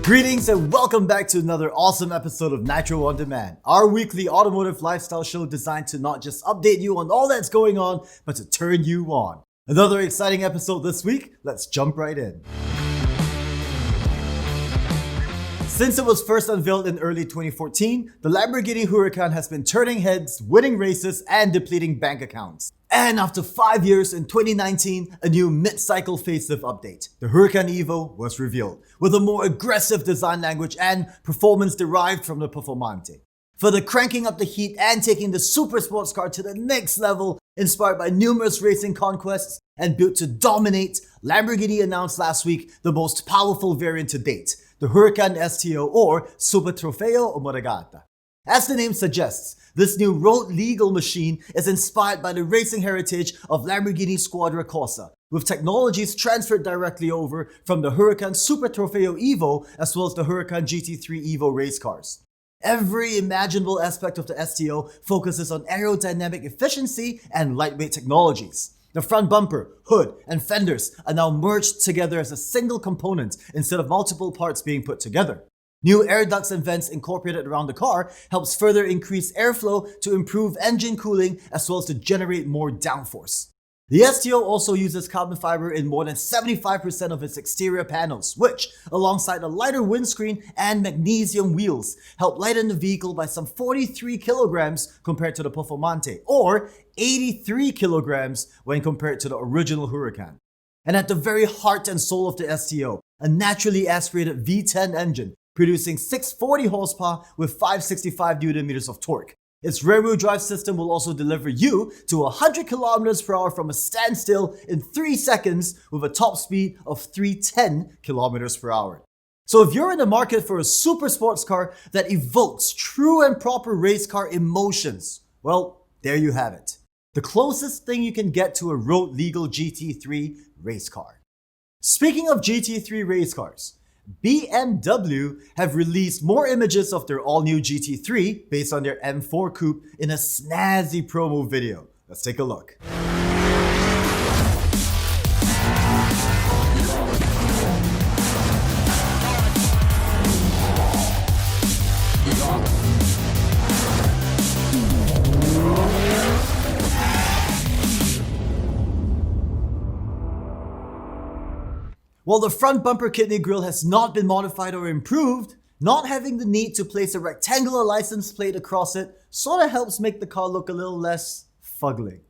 Greetings and welcome back to another awesome episode of Nitro On Demand, our weekly automotive lifestyle show designed to not just update you on all that's going on, but to turn you on. Another exciting episode this week, let's jump right in. Since it was first unveiled in early 2014, the Lamborghini Huracan has been turning heads, winning races, and depleting bank accounts. And after 5 years in 2019, a new mid-cycle facelift update, the Huracan Evo, was revealed, with a more aggressive design language and performance derived from the 𝗘𝗲𝘀𝘀cie. Further cranking up the heat and taking the super sports car to the next level, inspired by numerous racing conquests and built to dominate, Lamborghini announced last week the most powerful variant to date, the Huracan STO or 𝗘𝗽𝗶𝘀liche. As the name suggests, this new road-legal machine is inspired by the racing heritage of Lamborghini Squadra Corsa, with technologies transferred directly over from the Huracan Super Trofeo Evo as well as the Huracan GT3 Evo race cars. Every imaginable aspect of the STO focuses on aerodynamic efficiency and lightweight technologies. The front bumper, hood, and fenders are now merged together as a single component instead of multiple parts being put together. New air ducts and vents incorporated around the car helps further increase airflow to improve engine cooling as well as to generate more downforce. The STO also uses carbon fiber in more than 75% of its exterior panels, which, alongside a lighter windscreen and magnesium wheels, help lighten the vehicle by some 43 kilograms compared to the 𝗘𝗲𝘀𝘀cie, or 83 kilograms when compared to the original Huracan. And at the very heart and soul of the STO, a naturally aspirated V10 engine, producing 640 horsepower with 565 Nm of torque. Its rear-wheel drive system will also deliver you to 100 km/h from a standstill in 3 seconds with a top speed of 310 km/h. So if you're in the market for a super sports car that evokes true and proper race car emotions, well, there you have it. The closest thing you can get to a road-legal GT3 race car. Speaking of GT3 race cars, BMW have released more images of their all-new GT3 based on their M4 coupe in a snazzy promo video. Let's take a look. While the front bumper kidney grille has not been modified or improved, not having the need to place a rectangular license plate across it sorta helps make the car look a little less fugly.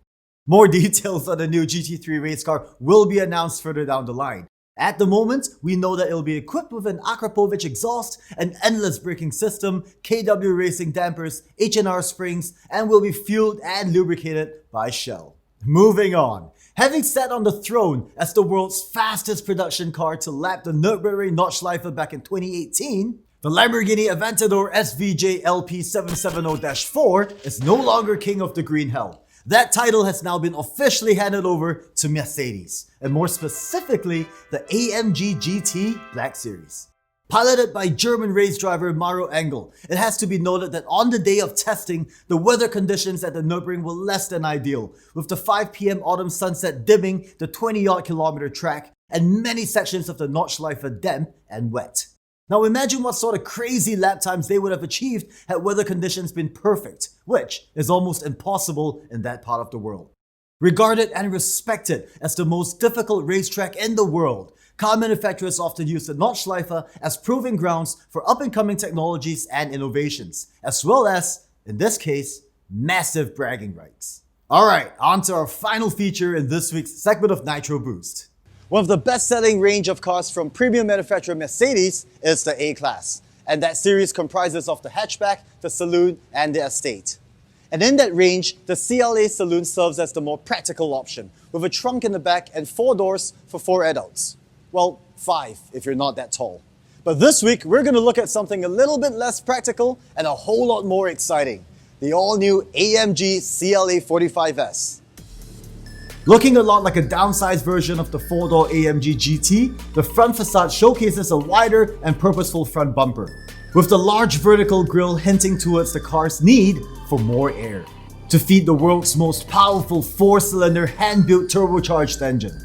More details on the new GT3 race car will be announced further down the line. At the moment, we know that it'll be equipped with an Akrapovic exhaust, an endless braking system, KW racing dampers, H&R springs, and will be fueled and lubricated by Shell. Moving on. Having sat on the throne as the world's fastest production car to lap the Nürburgring Nordschleife back in 2018, the Lamborghini Aventador SVJ LP770-4 is no longer king of the green hell. That title has now been officially handed over to Mercedes, and more specifically, the AMG GT Black Series. Piloted by German race driver Maro Engel, it has to be noted that on the day of testing, the weather conditions at the Nürburgring were less than ideal, with the 5 p.m. autumn sunset dimming the 20-odd kilometer track and many sections of the Nordschleife damp and wet. Now imagine what sort of crazy lap times they would have achieved had weather conditions been perfect, which is almost impossible in that part of the world. Regarded and respected as the most difficult racetrack in the world, car manufacturers often use the Nordschleife as proving grounds for up-and-coming technologies and innovations, as well as, in this case, massive bragging rights. Alright, on to our final feature in this week's segment of Nitro Boost. One of the best-selling range of cars from premium manufacturer Mercedes is the A-Class, and that series comprises of the hatchback, the saloon, and the estate. And in that range, the CLA Saloon serves as the more practical option, with a trunk in the back and 4 doors for 4 adults. Well, 5 if you're not that tall. But this week, we're going to look at something a little bit less practical and a whole lot more exciting. The all-new AMG CLA45S. Looking a lot like a downsized version of the 4-door AMG GT, the front facade showcases a wider and purposeful front bumper, with the large vertical grille hinting towards the car's need for more air to feed the world's most powerful 4-cylinder hand-built turbocharged engine.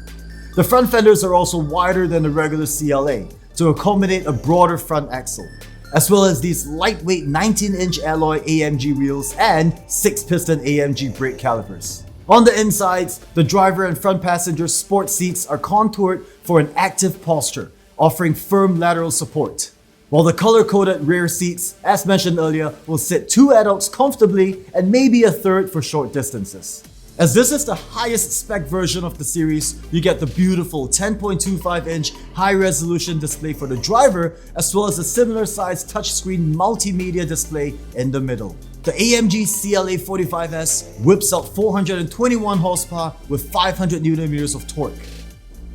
The front fenders are also wider than the regular CLA, to accommodate a broader front axle, as well as these lightweight 19-inch alloy AMG wheels and 6-piston AMG brake calipers. On the insides, the driver and front passenger sport seats are contoured for an active posture, offering firm lateral support. While the color-coded rear seats, as mentioned earlier, will sit 2 adults comfortably and maybe a third for short distances. As this is the highest spec version of the series, you get the beautiful 10.25-inch high-resolution display for the driver, as well as a similar-sized touchscreen multimedia display in the middle. The AMG CLA45S whips out 421 horsepower with 500 Nm of torque.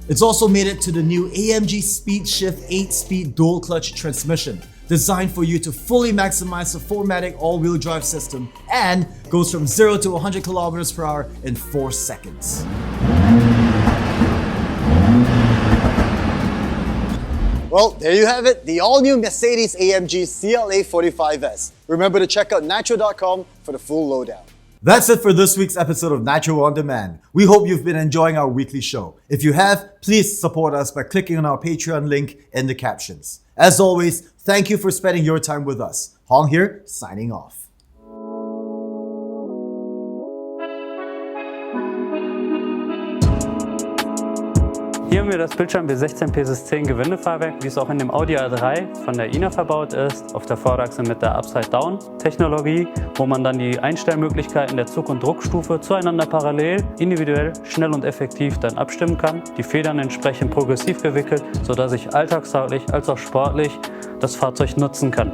It's also made it to the new AMG Speed Shift 8-speed dual-clutch transmission, designed for you to fully maximize the 4MATIC all-wheel drive system and goes from 0 to 100 km/h in 4 seconds. Well, there you have it, the all-new Mercedes-AMG CLA45S. Remember to check out 𝗦𝗲𝗀𝘀ance for the full lowdown. That's it for this week's episode of 𝗦𝗲𝗀 On Demand. We hope you've been enjoying our weekly show. If you have, please support us by clicking on our Patreon link in the captions. As always, thank you for spending your time with us. Hong here, signing off. Hier haben wir das 𝗘𝗫𝗀𝘀liche HS Gewindefahrwerk, wie es auch in dem Audi A3 von der INA verbaut ist, auf der Vorderachse mit der Upside-Down-Technologie, wo man dann die Einstellmöglichkeiten der Zug- und Druckstufe zueinander parallel, individuell, schnell und effektiv dann abstimmen kann. Die Federn entsprechend progressiv gewickelt, sodass ich alltagstauglich als auch sportlich das Fahrzeug nutzen kann.